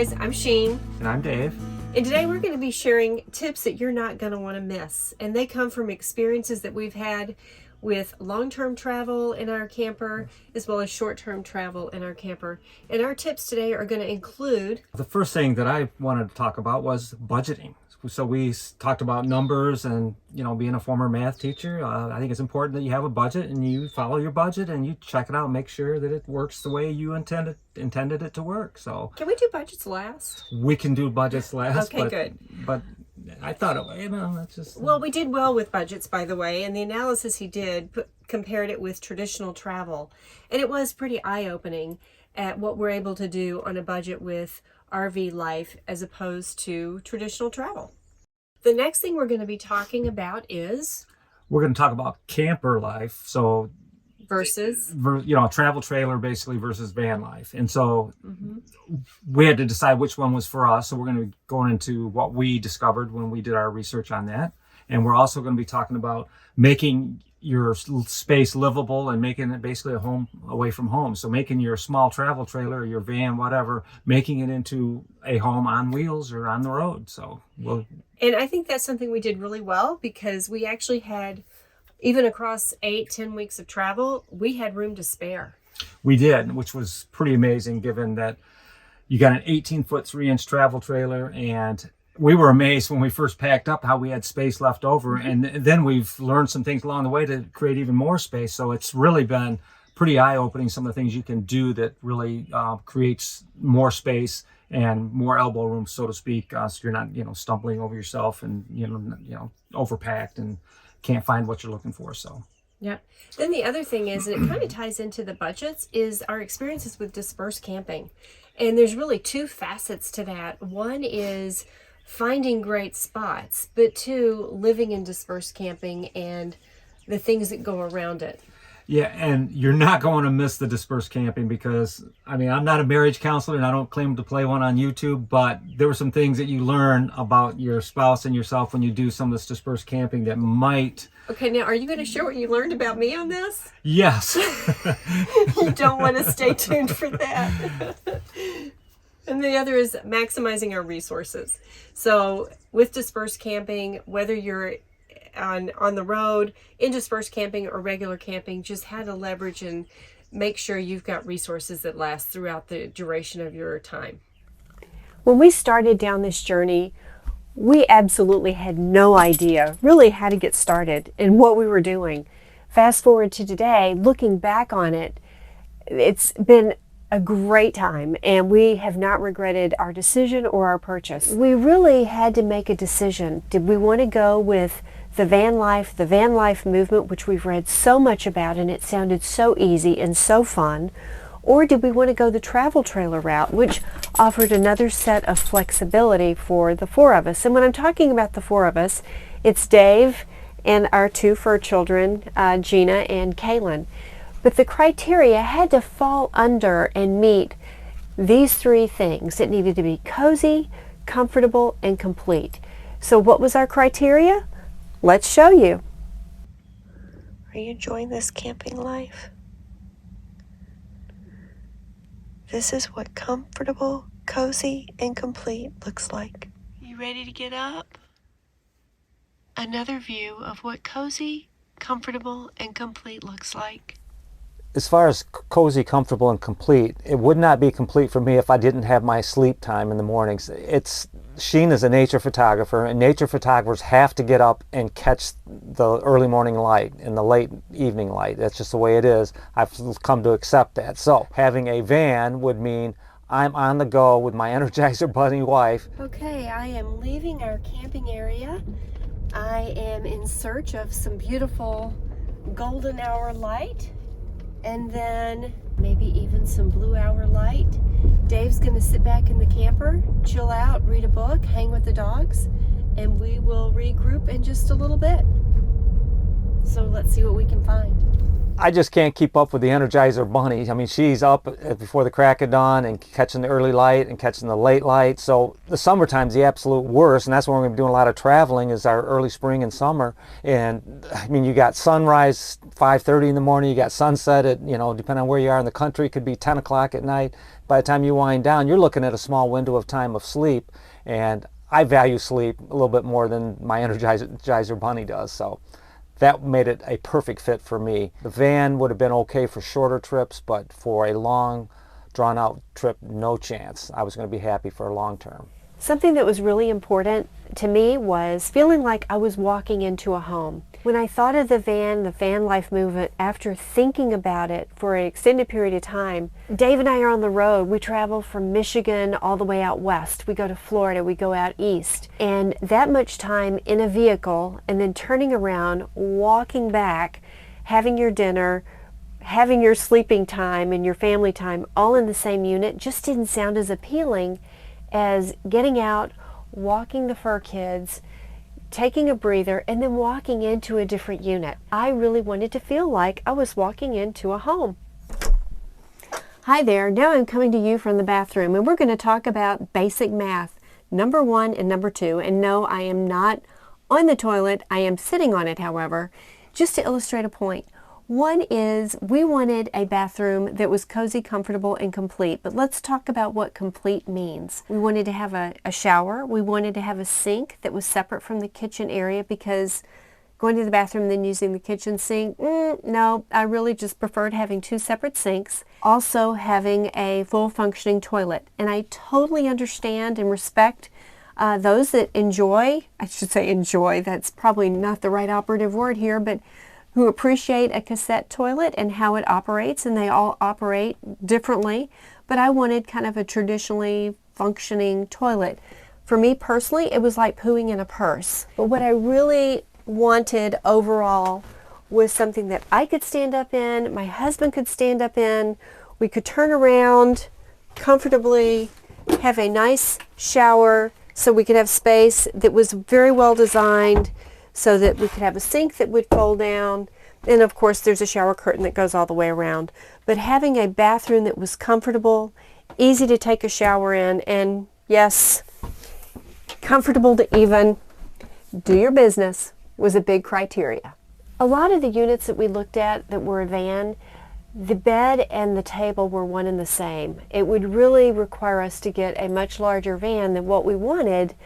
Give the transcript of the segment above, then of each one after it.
guys, I'm Sheen. And I'm Dave. And today we're going to be sharing tips that you're not going to want to miss. And they come from experiences that we've had with long-term travel in our camper as well as short-term travel in our camper. And our tips today are going to include... The first thing that I wanted to talk about was budgeting. So we talked about numbers and, being a former math teacher, I think it's important that you have a budget and you follow your budget and you check it out, make sure that it works the way you intended it to work. So can we do budgets last? We can do budgets last. Okay, good. But I thought, that's just... Well, we did well with budgets, by the way, and the analysis he did compared it with traditional travel. And it was pretty eye-opening at what we're able to do on a budget with RV life as opposed to traditional travel. The next thing we're going to be talking about is... We're going to talk about camper life. So versus... travel trailer basically versus van life. And so we had to decide which one was for us. So we're going to be going into what we discovered when we did our research on that. And we're also going to be talking about making your space livable and making it basically a home away from home. So making your small travel trailer or your van, whatever, making it into a home on wheels or on the road. And I think that's something we did really well because we actually had, even across 8-10 weeks of travel, we had room to spare. We did, which was pretty amazing given that you got an 18-foot 3-inch travel trailer, and we were amazed when we first packed up how we had space left over. And then we've learned some things along the way to create even more space. So it's really been pretty eye-opening, some of the things you can do that really creates more space and more elbow room, so to speak, so you're not, stumbling over yourself and, overpacked and can't find what you're looking for. So. Yeah. Then the other thing is, and it kind of ties into the budgets, is our experiences with dispersed camping. And there's really two facets to that. One is finding great spots, but two, living in dispersed camping and the things that go around it. Yeah, and you're not going to miss the dispersed camping because, I'm not a marriage counselor and I don't claim to play one on YouTube, but there were some things that you learn about your spouse and yourself when you do some of this dispersed camping that might... Okay, now are you going to share what you learned about me on this? Yes. You don't want to stay tuned for that. And the other is maximizing our resources. So with dispersed camping, whether you're on the road, in dispersed camping or regular camping, just how to leverage and make sure you've got resources that last throughout the duration of your time. When we started down this journey, we absolutely had no idea really how to get started and what we were doing. Fast forward to today, looking back on it, it's been a great time, and we have not regretted our decision or our purchase. We really had to make a decision. Did we want to go with the van life movement, which we've read so much about and it sounded so easy and so fun, or did we want to go the travel trailer route, which offered another set of flexibility for the four of us? And when I'm talking about the four of us, it's Dave and our two fur children, Gina and Kaylin. But the criteria had to fall under and meet these three things. It needed to be cozy, comfortable, and complete. So what was our criteria? Let's show you. Are you enjoying this camping life? This is what comfortable, cozy, and complete looks like. You ready to get up? Another view of what cozy, comfortable, and complete looks like. As far as cozy, comfortable, and complete, it would not be complete for me if I didn't have my sleep time in the mornings. Sheen is a nature photographer, and nature photographers have to get up and catch the early morning light and the late evening light. That's just the way it is. I've come to accept that. So having a van would mean I'm on the go with my Energizer Bunny wife. Okay, I am leaving our camping area. I am in search of some beautiful golden hour light, and then maybe even some blue hour light. Dave's gonna sit back in the camper, chill out, read a book, hang with the dogs, and we will regroup in just a little bit. So let's see what we can find. I just can't keep up with the Energizer Bunny. I mean, she's up before the crack of dawn and catching the early light and catching the late light. So the summertime's the absolute worst, and that's when we're going to be doing a lot of traveling is our early spring and summer. And I mean, you got sunrise 5:30 in the morning, you got sunset at, you know, depending on where you are in the country, it could be 10 o'clock at night. By the time you wind down, you're looking at a small window of time of sleep, and I value sleep a little bit more than my Energizer Bunny does. So that made it a perfect fit for me. The van would have been okay for shorter trips, but for a long, drawn-out trip, no chance. I was going to be happy for a long term. Something that was really important to me was feeling like I was walking into a home. When I thought of the van life movement, after thinking about it for an extended period of time, Dave and I are on the road. We travel from Michigan all the way out west. We go to Florida, we go out east. And that much time in a vehicle and then turning around, walking back, having your dinner, having your sleeping time and your family time all in the same unit just didn't sound as appealing as getting out, walking the fur kids, taking a breather, and then walking into a different unit. I really wanted to feel like I was walking into a home. Hi there, now I'm coming to you from the bathroom, and we're going to talk about basic math, number 1 and number 2. And no, I am not on the toilet, I am sitting on it, however, just to illustrate a point. One is we wanted a bathroom that was cozy, comfortable, and complete. But let's talk about what complete means. We wanted to have a shower. We wanted to have a sink that was separate from the kitchen area, because going to the bathroom and then using the kitchen sink, no, I really just preferred having 2 separate sinks. Also having a full functioning toilet. And I totally understand and respect those that enjoy, I should say enjoy, that's probably not the right operative word here, but who appreciate a cassette toilet and how it operates, and they all operate differently, but I wanted kind of a traditionally functioning toilet. For me personally, it was like pooing in a purse. But what I really wanted overall was something that I could stand up in, my husband could stand up in, we could turn around comfortably, have a nice shower, so we could have space that was very well designed, so that we could have a sink that would fold down, and of course there's a shower curtain that goes all the way around. But having a bathroom that was comfortable, easy to take a shower in, and yes, comfortable to even do your business was a big criteria. A lot of the units that we looked at that were a van, the bed and the table were one and the same. It would really require us to get a much larger van than what we wanted,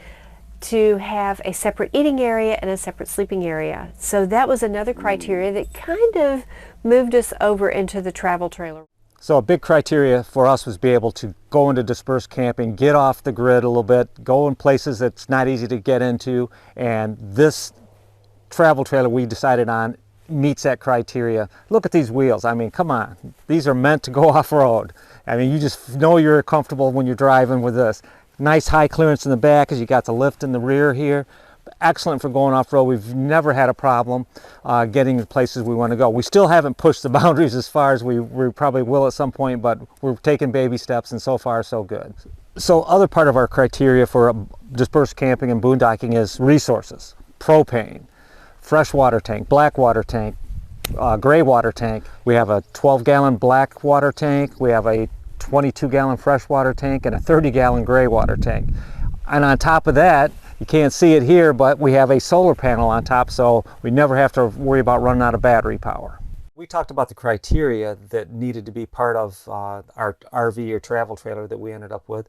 to have a separate eating area and a separate sleeping area. So that was another criteria that kind of moved us over into the travel trailer. So a big criteria for us was be able to go into dispersed camping, get off the grid a little bit, go in places that's not easy to get into, and this travel trailer we decided on meets that criteria. Look at these wheels. I mean, come on. These are meant to go off-road. I mean, you just know you're comfortable when you're driving with this. Nice high clearance in the back as you got the lift in the rear here. Excellent for going off-road. We've never had a problem getting to places we want to go. We still haven't pushed the boundaries as far as we probably will at some point, but we're taking baby steps, and so far so good. So other part of our criteria for dispersed camping and boondocking is resources. Propane, freshwater tank, black water tank, gray water tank. We have a 12-gallon black water tank. We have a 22-gallon freshwater tank and a 30-gallon gray water tank. And on top of that, you can't see it here, but we have a solar panel on top, so we never have to worry about running out of battery power. We talked about the criteria that needed to be part of our RV or travel trailer that we ended up with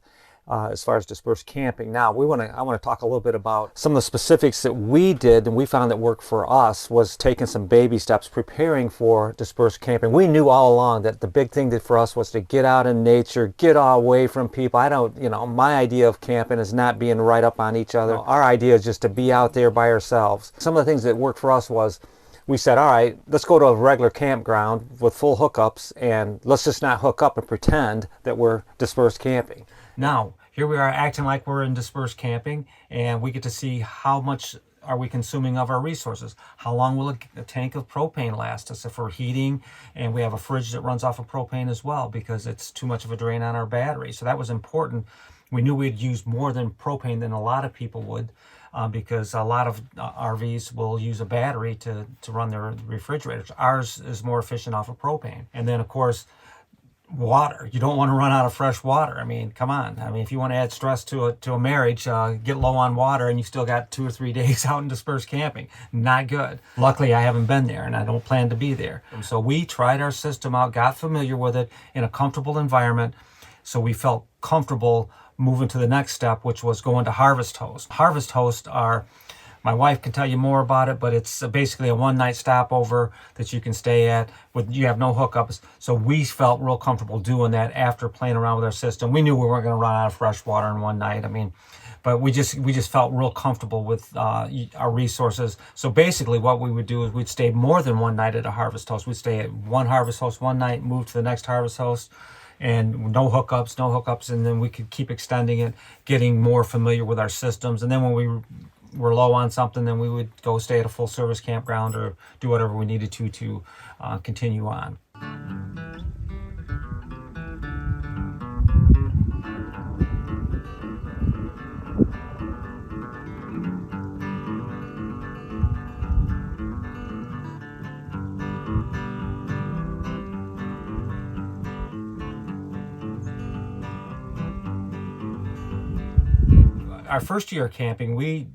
as far as dispersed camping. Now, I want to talk a little bit about some of the specifics that we did and we found that worked for us was taking some baby steps preparing for dispersed camping. We knew all along that the big thing for us was to get out in nature, get away from people. My idea of camping is not being right up on each other. Our idea is just to be out there by ourselves. Some of the things that worked for us was we said, all right, let's go to a regular campground with full hookups, and let's just not hook up and pretend that we're dispersed camping. Now, here we are acting like we're in dispersed camping, and we get to see how much are we consuming of our resources. How long will a tank of propane last us if we're heating, and we have a fridge that runs off of propane as well because it's too much of a drain on our battery. So that was important We knew we'd use more than propane than a lot of people would, because a lot of RVs will use a battery to run their refrigerators. Ours is more efficient off of propane. And then, of course, water. You don't want to run out of fresh water. I mean, come on. I mean, if you want to add stress to a marriage, get low on water and you still got 2 or 3 days out in dispersed camping. Not good. Luckily, I haven't been there and I don't plan to be there. So we tried our system out, got familiar with it in a comfortable environment. So we felt comfortable moving to the next step, which was going to Harvest Host. Harvest Host are, my wife can tell you more about it, but it's basically a one-night stopover that you can stay at. You have no hookups. So we felt real comfortable doing that after playing around with our system. We knew we weren't going to run out of fresh water in one night. I mean, but we just felt real comfortable with our resources. So basically what we would do is we'd stay more than one night at a Harvest Host. We'd stay at one Harvest Host one night, move to the next Harvest Host, and no hookups, and then we could keep extending it, getting more familiar with our systems. And then when we were low on something, then we would go stay at a full service campground or do whatever we needed to continue on. Our first year of camping,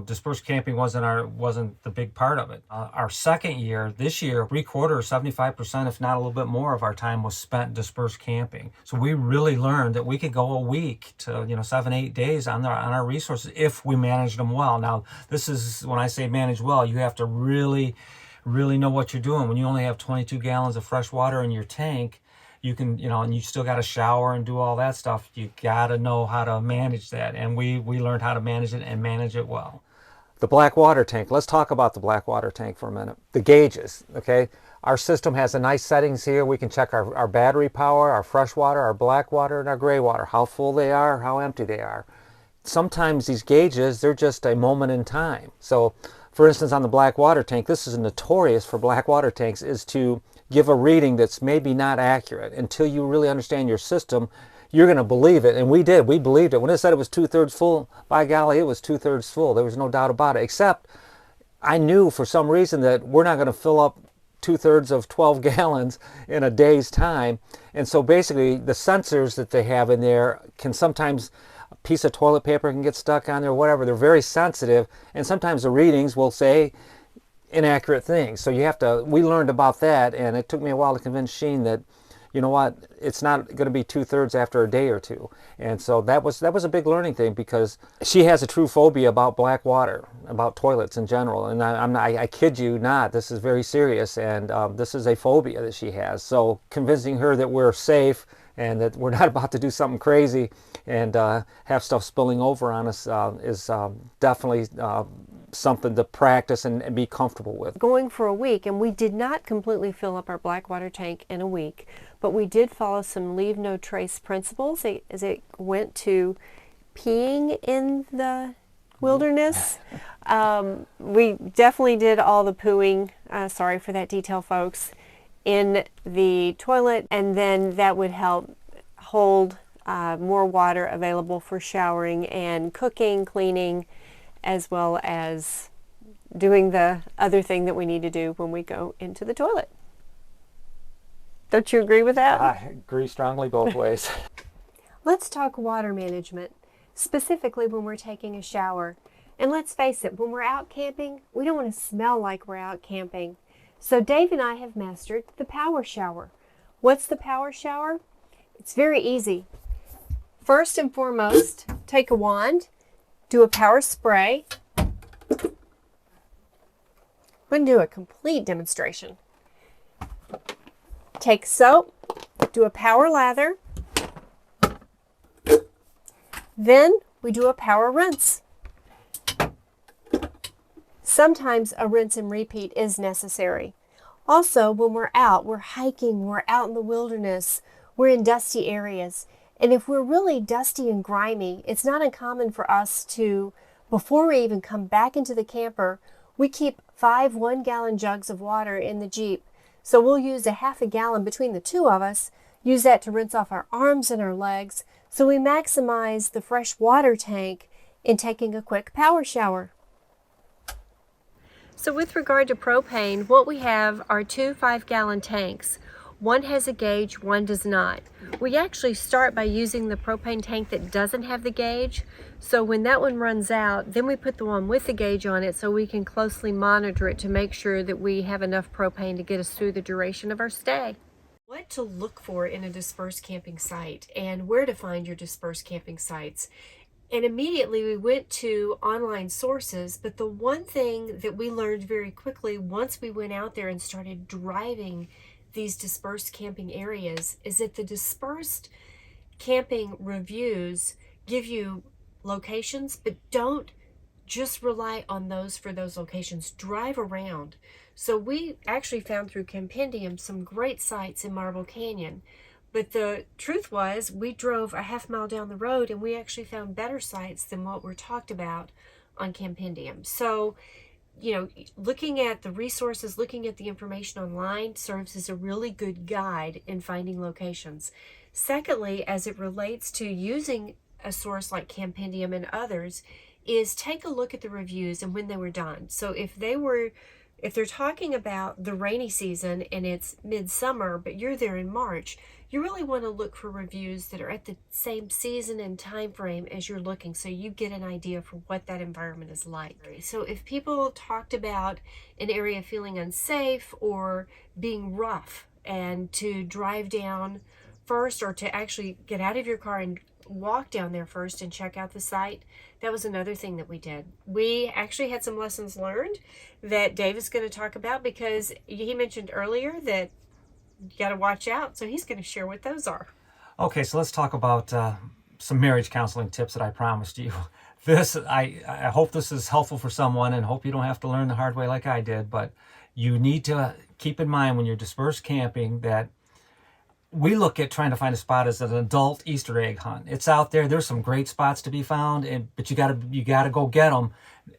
dispersed camping wasn't the big part of it. Our second year, this year, 75%, if not a little bit more of our time was spent dispersed camping. So we really learned that we could go a week to 7, 8 days on our resources if we managed them well. Now, this is, when I say manage well, you have to really know what you're doing. When you only have 22 gallons of fresh water in your tank, you can, and you still got to shower and do all that stuff. You got to know how to manage that. And we learned how to manage it and manage it well. The black water tank. Let's talk about the black water tank for a minute. The gauges, okay? Our system has a nice settings here. We can check our battery power, our fresh water, our black water, and our gray water, how full they are, how empty they are. Sometimes these gauges, they're just a moment in time. So, for instance, on the black water tank, this is notorious for black water tanks, is to give a reading that's maybe not accurate. Until you really understand your system, you're going to believe it. And we did. We believed it. When it said it was 2/3 full, by golly, it was 2/3 full. There was no doubt about it. Except I knew for some reason that we're not going to fill up 2/3 of 12 gallons in a day's time. And so basically the sensors that they have in there can sometimes, a piece of toilet paper can get stuck on there, whatever. They're very sensitive. And sometimes the readings will say inaccurate things. So we learned about that, and it took me a while to convince Sheen that, you know what, it's not going to be 2/3 after a day or two. And so that was a big learning thing, because she has a true phobia about black water, about toilets in general. And I kid you not, this is very serious, and this is a phobia that she has. So convincing her that we're safe and that we're not about to do something crazy and have stuff spilling over on us is definitely something to practice and be comfortable with. Going for a week, and we did not completely fill up our black water tank in a week, but we did follow some leave no trace principles as it went to peeing in the wilderness. We definitely did all the pooing, sorry for that detail, folks, in the toilet, and then that would help hold more water available for showering and cooking, cleaning, as well as doing the other thing that we need to do when we go into the toilet. Don't you agree with that? I agree strongly both ways. Let's talk water management, specifically when we're taking a shower. And let's face it, when we're out camping, we don't want to smell like we're out camping. So Dave and I have mastered the power shower. What's the power shower? It's very easy. First and foremost, take a wand, do a power spray. I'm going to do a complete demonstration. Take soap, do a power lather. Then we do a power rinse. Sometimes a rinse and repeat is necessary. Also, when we're out, we're hiking, we're out in the wilderness, we're in dusty areas. And if we're really dusty and grimy, it's not uncommon for us to, before we even come back into the camper, we keep 5 1-gallon jugs of water in the Jeep. So we'll use a half a gallon between the two of us, use that to rinse off our arms and our legs So we maximize the fresh water tank in taking a quick power shower. So with regard to propane, what we have are two 5-gallon tanks. One has a gauge, one does not. We actually start by using the propane tank that doesn't have the gauge. So when that one runs out, then we put the one with the gauge on it so we can closely monitor it to make sure that we have enough propane to get us through the duration of our stay. What to look for in a dispersed camping site and where to find your dispersed camping sites. And immediately we went to online sources, but the one thing that we learned very quickly once we went out there and started driving these dispersed camping areas is that the dispersed camping reviews give you locations, but don't just rely on those for those locations. Drive around. So we actually found through Campendium some great sites in Marble Canyon. But the truth was, we drove a half-mile down the road and we actually found better sites than what were talked about on Campendium. So, you know, looking at the resources, looking at the information online serves as a really good guide in finding locations. Secondly, as it relates to using a source like Campendium and others, is take a look at the reviews and when they were done. So if they're talking about the rainy season and it's midsummer, but you're there in March, you really want to look for reviews that are at the same season and time frame as you're looking so you get an idea for what that environment is like. So if people talked about an area feeling unsafe or being rough and to drive down first or to actually get out of your car and walk down there first and check out the site, that was another thing that we did. We actually had some lessons learned that Dave is going to talk about because he mentioned earlier that you got to watch out. So he's going to share what those are. Okay, so let's talk about some marriage counseling tips that I promised you. I hope this is helpful for someone and hope you don't have to learn the hard way like I did, but you need to keep in mind when you're dispersed camping that we look at trying to find a spot as an adult Easter egg hunt. It's out there. There's some great spots to be found, but you gotta go get them.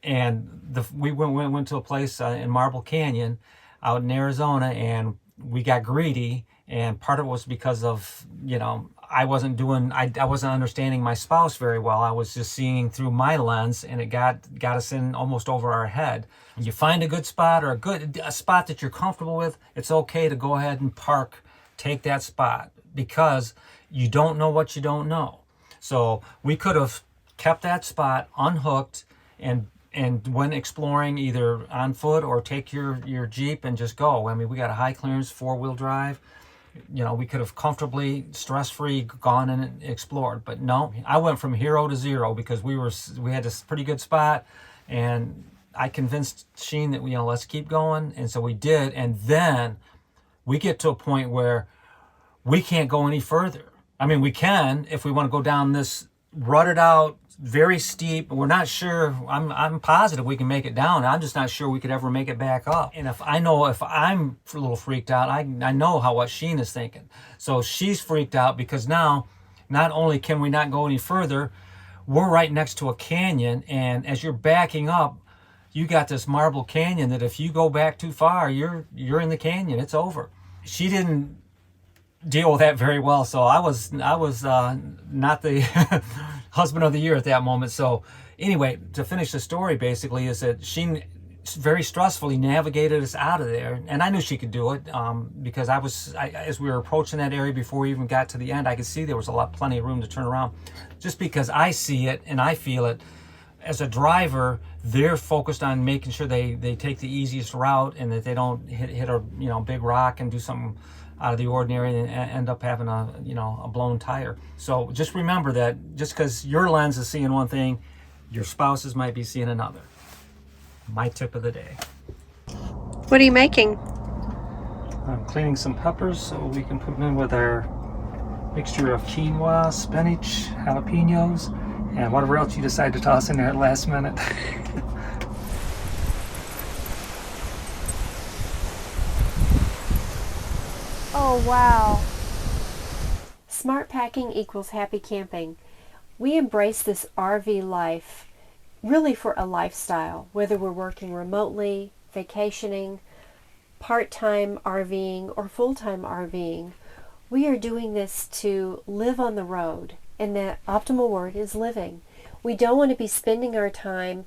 And we went to a place in Marble Canyon out in Arizona, and we got greedy. And part of it was because of, you know, I wasn't understanding my spouse very well. I was just seeing through my lens, and it got us in almost over our head. When you find a good spot or a spot that you're comfortable with, it's okay to go ahead and park. Take that spot because you don't know what you don't know. So we could have kept that spot unhooked and went exploring either on foot or take your Jeep and just go. I mean, we got a high clearance 4-wheel drive. You know, we could have comfortably, stress-free gone and explored. But no, I went from hero to zero because we had this pretty good spot, and I convinced Sheen that, you know, let's keep going. And so we did. And then we get to a point where we can't go any further. I mean, we can if we want to go down this rutted out, very steep. We're not sure. I'm positive we can make it down. I'm just not sure we could ever make it back up. And if I'm a little freaked out, I know what Sheen is thinking. So she's freaked out because now, not only can we not go any further, we're right next to a canyon. And as you're backing up, you got this marble canyon that if you go back too far, you're in the canyon. It's over. She didn't deal with that very well, so I was not the husband of the year at that moment. So anyway, to finish the story, basically, is that she very stressfully navigated us out of there, and I knew she could do it because as we were approaching that area before we even got to the end, I could see there was plenty of room to turn around. Just because I see it and I feel it. As a driver, they're focused on making sure they take the easiest route and that they don't hit a big rock and do something out of the ordinary and end up having a blown tire. So just remember that just because your lens is seeing one thing, your spouse's might be seeing another. My tip of the day. What are you making? I'm cleaning some peppers so we can put them in with our mixture of quinoa, spinach, jalapenos, and whatever else you decide to toss in there at last minute. Oh, wow. Smart packing equals happy camping. We embrace this RV life really for a lifestyle, whether we're working remotely, vacationing, part-time RVing, or full-time RVing. We are doing this to live on the road and the optimal word is living. We don't want to be spending our time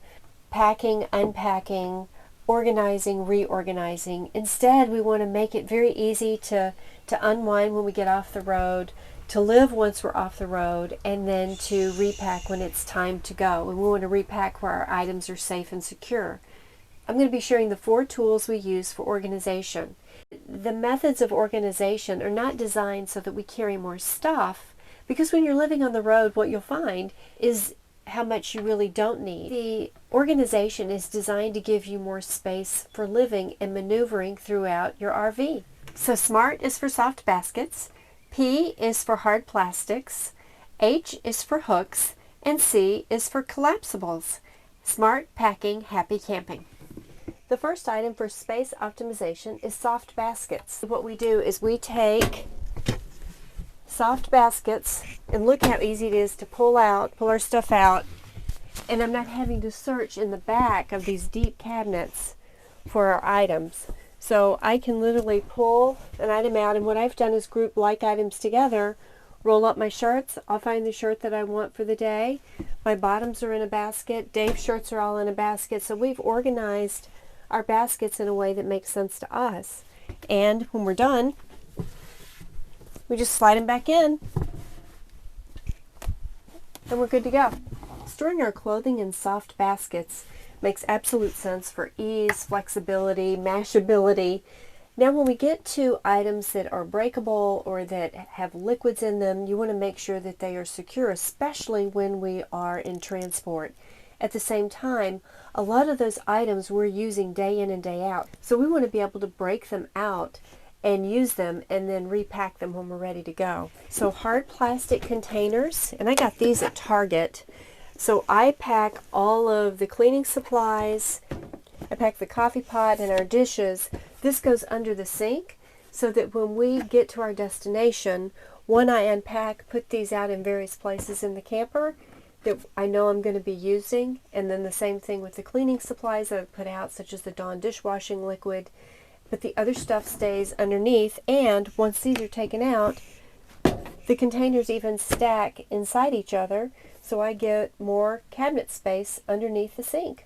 packing, unpacking, organizing, reorganizing. Instead, we want to make it very easy to unwind when we get off the road, to live once we're off the road, and then to repack when it's time to go. And we want to repack where our items are safe and secure. I'm going to be sharing the 4 tools we use for organization. The methods of organization are not designed so that we carry more stuff, because when you're living on the road, what you'll find is how much you really don't need. The organization is designed to give you more space for living and maneuvering throughout your RV. So SMART is for soft baskets, P is for hard plastics, H is for hooks, and C is for collapsibles. Smart packing, happy camping. The first item for space optimization is soft baskets. What we do is we take soft baskets, and look how easy it is to pull our stuff out, and I'm not having to search in the back of these deep cabinets for our items. So I can literally pull an item out, and what I've done is group like items together, roll up my shirts. I'll find the shirt that I want for the day. My bottoms are in a basket. Dave's shirts are all in a basket. So we've organized our baskets in a way that makes sense to us. And when we're done, we just slide them back in, and we're good to go. Storing our clothing in soft baskets makes absolute sense for ease, flexibility, mashability. Now when we get to items that are breakable or that have liquids in them, you want to make sure that they are secure, especially when we are in transport. At the same time, a lot of those items we're using day in and day out. So we want to be able to break them out and use them and then repack them when we're ready to go. So hard plastic containers, and I got these at Target. So I pack all of the cleaning supplies, I pack the coffee pot and our dishes. This goes under the sink so that when we get to our destination, one, I unpack, put these out in various places in the camper that I know I'm going to be using, and then the same thing with the cleaning supplies that I've put out, such as the Dawn dishwashing liquid. But the other stuff stays underneath, and once these are taken out, the containers even stack inside each other, so I get more cabinet space underneath the sink.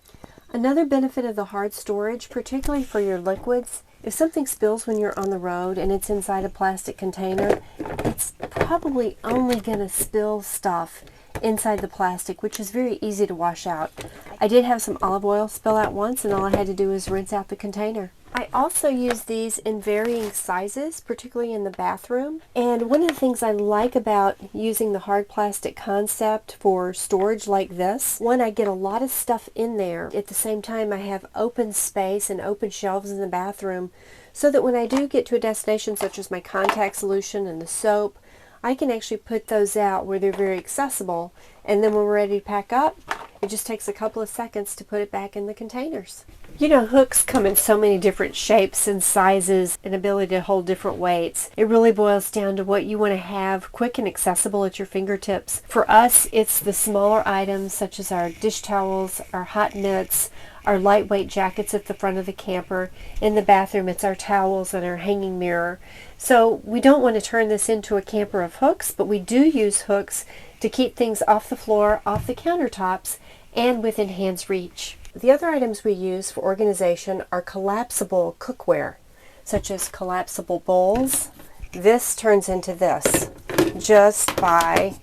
Another benefit of the hard storage, particularly for your liquids, if something spills when you're on the road and it's inside a plastic container, it's probably only going to spill stuff inside the plastic, which is very easy to wash out. I did have some olive oil spill out once, and all I had to do was rinse out the container. I also use these in varying sizes, particularly in the bathroom. And one of the things I like about using the hard plastic concept for storage like this, one, I get a lot of stuff in there. At the same time, I have open space and open shelves in the bathroom, so that when I do get to a destination such as my contact solution and the soap, I can actually put those out where they're very accessible, and then when we're ready to pack up, it just takes a couple of seconds to put it back in the containers. You know, hooks come in so many different shapes and sizes and ability to hold different weights. It really boils down to what you want to have quick and accessible at your fingertips. For us, it's the smaller items such as our dish towels, our hot mitts, our lightweight jackets at the front of the camper. In the bathroom, it's our towels and our hanging mirror. So we don't want to turn this into a camper of hooks, but we do use hooks to keep things off the floor, off the countertops, and within hand's reach. The other items we use for organization are collapsible cookware, such as collapsible bowls. This turns into this just by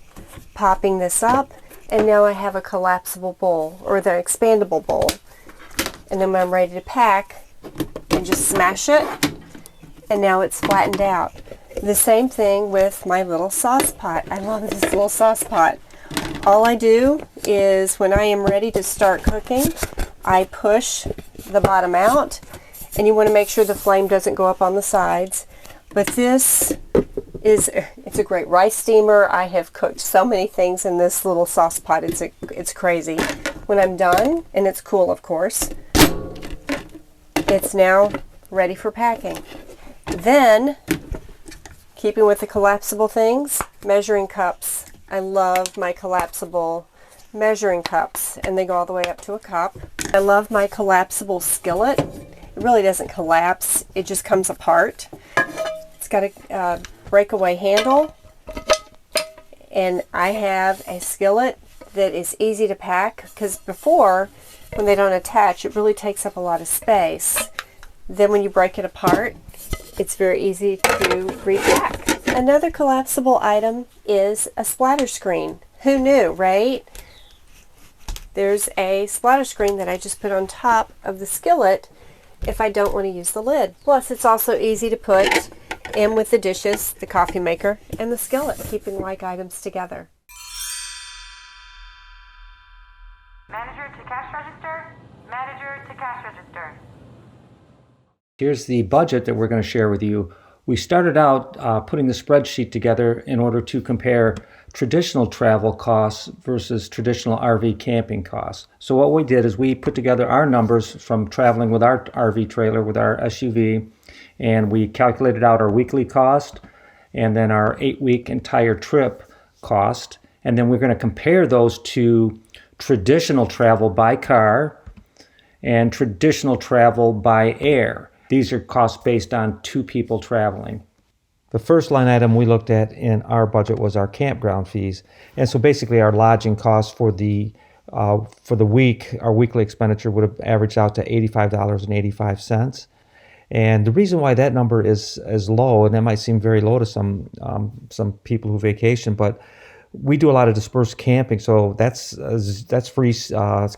popping this up, and now I have a collapsible bowl, or the expandable bowl. And then when I'm ready to pack, I just smash it, and now it's flattened out. The same thing with my little sauce pot. I love this little sauce pot. All I do is when I am ready to start cooking, I push the bottom out, and you want to make sure the flame doesn't go up on the sides. But this is, it's a great rice steamer. I have cooked so many things in this little sauce pot. It's crazy. When I'm done, and it's cool of course, it's now ready for packing. Then, keeping with the collapsible things, measuring cups. I love my collapsible measuring cups, and they go all the way up to a cup. I love my collapsible skillet. It really doesn't collapse, it just comes apart. It's got a breakaway handle, And I have a skillet that is easy to pack, because before, when they don't attach, it really takes up a lot of space. Then when you break it apart, it's very easy to repack. Another collapsible item is a splatter screen. Who knew, right? There's a splatter screen that I just put on top of the skillet if I don't want to use the lid. Plus, it's also easy to put in with the dishes, the coffee maker, and the skillet, keeping like items together. Manager to cash register. Manager to cash register. Here's the budget that we're going to share with you. We started out putting the spreadsheet together in order to compare traditional travel costs versus traditional RV camping costs. So what we did is we put together our numbers from traveling with our RV trailer, with our SUV, and we calculated out our weekly cost and then our 8-week entire trip cost. And then we're going to compare those to traditional travel by car and traditional travel by air. These are costs based on 2 people traveling. The first line item we looked at in our budget was our campground fees. And so basically our lodging costs for the week, our weekly expenditure would have averaged out to $85.85. And the reason why that number is low, and that might seem very low to some people who vacation, but we do a lot of dispersed camping, so that's free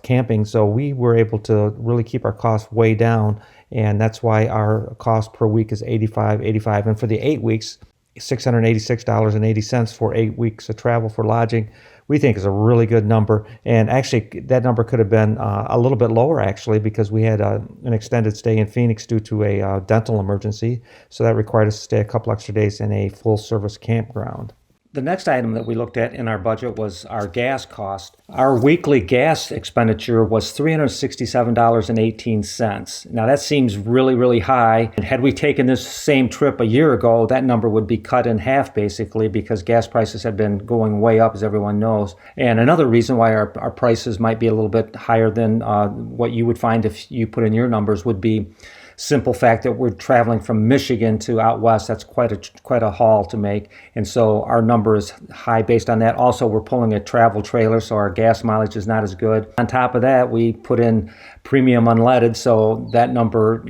camping. So we were able to really keep our costs way down, and that's why our cost per week is $85.85. And for the 8 weeks, $686.80 for 8 weeks of travel for lodging, we think is a really good number. And actually, that number could have been a little bit lower, actually, because we had an extended stay in Phoenix due to a dental emergency. So that required us to stay a couple extra days in a full-service campground. The next item that we looked at in our budget was our gas cost. Our weekly gas expenditure was $367.18. Now that seems really, really high. And had we taken this same trip a year ago, that number would be cut in half basically, because gas prices have been going way up, as everyone knows. And another reason why our prices might be a little bit higher than what you would find if you put in your numbers would be simple fact that we're traveling from Michigan to out west. That's quite a haul to make, and so our number is high based on that. Also, we're pulling a travel trailer, so our gas mileage is not as good. On top of that, we put in premium unleaded, so that number,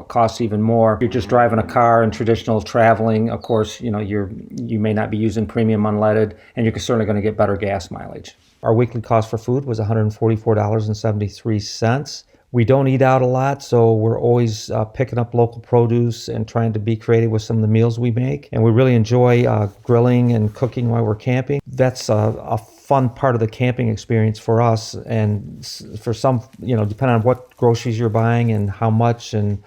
costs even more. If you're just driving a car and traditional traveling, of course, you may not be using premium unleaded, and you're certainly going to get better gas mileage. Our weekly cost for food was $144.73. We don't eat out a lot, so we're always picking up local produce and trying to be creative with some of the meals we make. And we really enjoy grilling and cooking while we're camping. That's a fun part of the camping experience for us. And for some, depending on what groceries you're buying and how much you're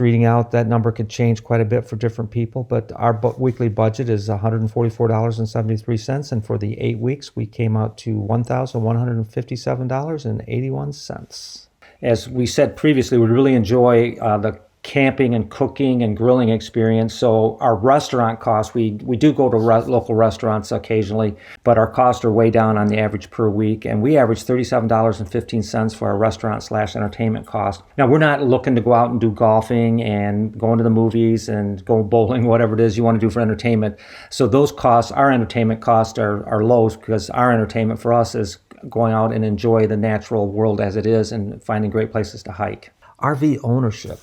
eating out, that number could change quite a bit for different people. But our weekly budget is $144.73. And for the 8 weeks, we came out to $1,157.81. As we said previously, we really enjoy the camping and cooking and grilling experience. So our restaurant costs, we do go to local restaurants occasionally, but our costs are way down on the average per week. And we average $37.15 for our restaurant/entertainment cost. Now, we're not looking to go out and do golfing and going to the movies and go bowling, whatever it is you want to do for entertainment. So those costs, our entertainment costs are low, because our entertainment for us is going out and enjoy the natural world as it is and finding great places to hike. RV ownership,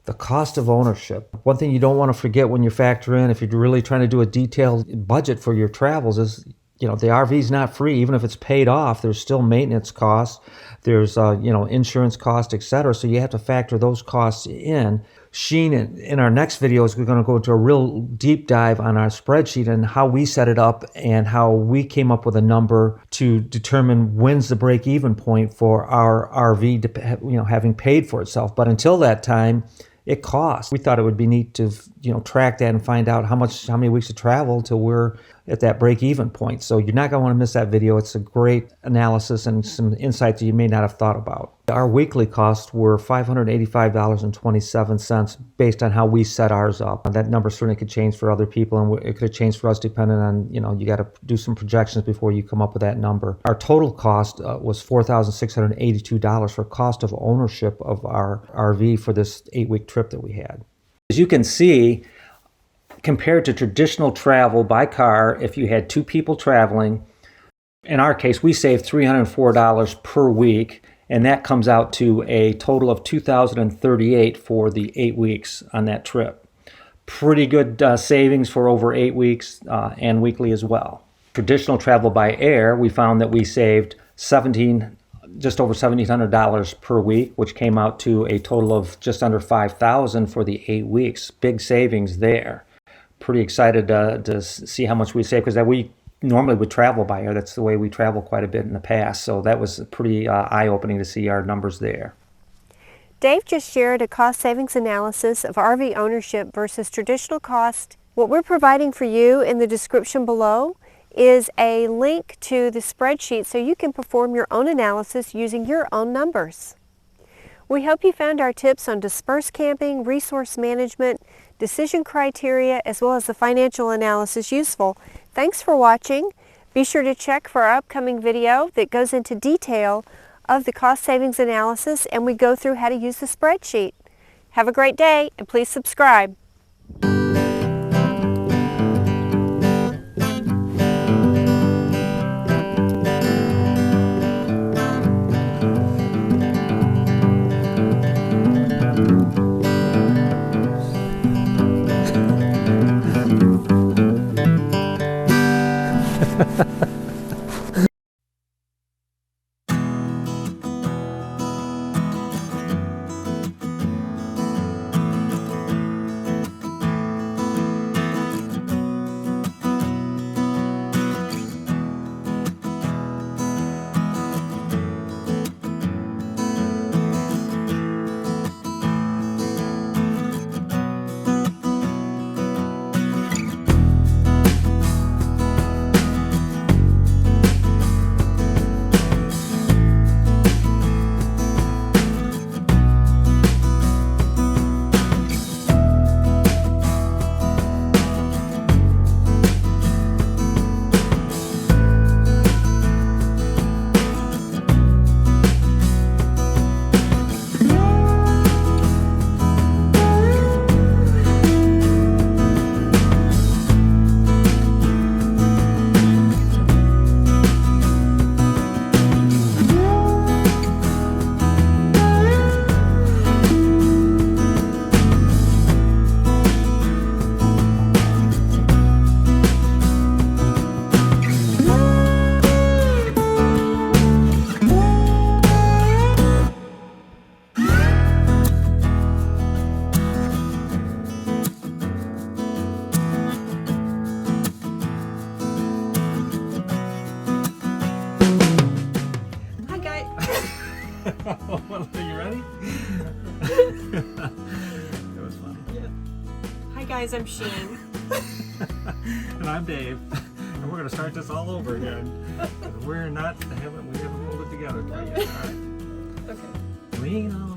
the cost of ownership. One thing you don't want to forget when you factor in, if you're really trying to do a detailed budget for your travels, is the RV is not free. Even if it's paid off, there's still maintenance costs, there's insurance costs, etc. So you have to factor those costs in. Sheen, in our next videos, we're going to go into a real deep dive on our spreadsheet and how we set it up and how we came up with a number to determine when's the break-even point for our RV, having paid for itself. But until that time, it costs. We thought it would be neat to, track that and find out how many weeks of travel till we're at that break-even point. So you're not going to want to miss that video. It's a great analysis and some insights that you may not have thought about. Our weekly costs were $585.27 based on how we set ours up. That number certainly could change for other people, and it could have changed for us depending on, you got to do some projections before you come up with that number. Our total cost was $4,682 for cost of ownership of our RV for this 8-week trip that we had. As you can see, compared to traditional travel by car, if you had 2 people traveling, in our case, we saved $304 per week, and that comes out to a total of $2,038 for the 8 weeks on that trip. Pretty good savings for over 8 weeks and weekly as well. Traditional travel by air, we found that we saved just over $1,700 per week, which came out to a total of just under $5,000 for the 8 weeks. Big savings there. Pretty excited to see how much we save, because we normally would travel by air. That's the way we travel quite a bit in the past. So that was pretty eye-opening to see our numbers there. Dave just shared a cost savings analysis of RV ownership versus traditional cost. What we're providing for you in the description below is a link to the spreadsheet so you can perform your own analysis using your own numbers. We hope you found our tips on dispersed camping, resource management, decision criteria, as well as the financial analysis useful. Thanks for watching. Be sure to check for our upcoming video that goes into detail of the cost savings analysis, and we go through how to use the spreadsheet. Have a great day, and please subscribe. Are you ready? It was fun. Yeah. Hi guys, I'm Sheen. And I'm Dave. And we're going to start this all over again. We haven't pulled it together quite yet. All right. Okay. Lean on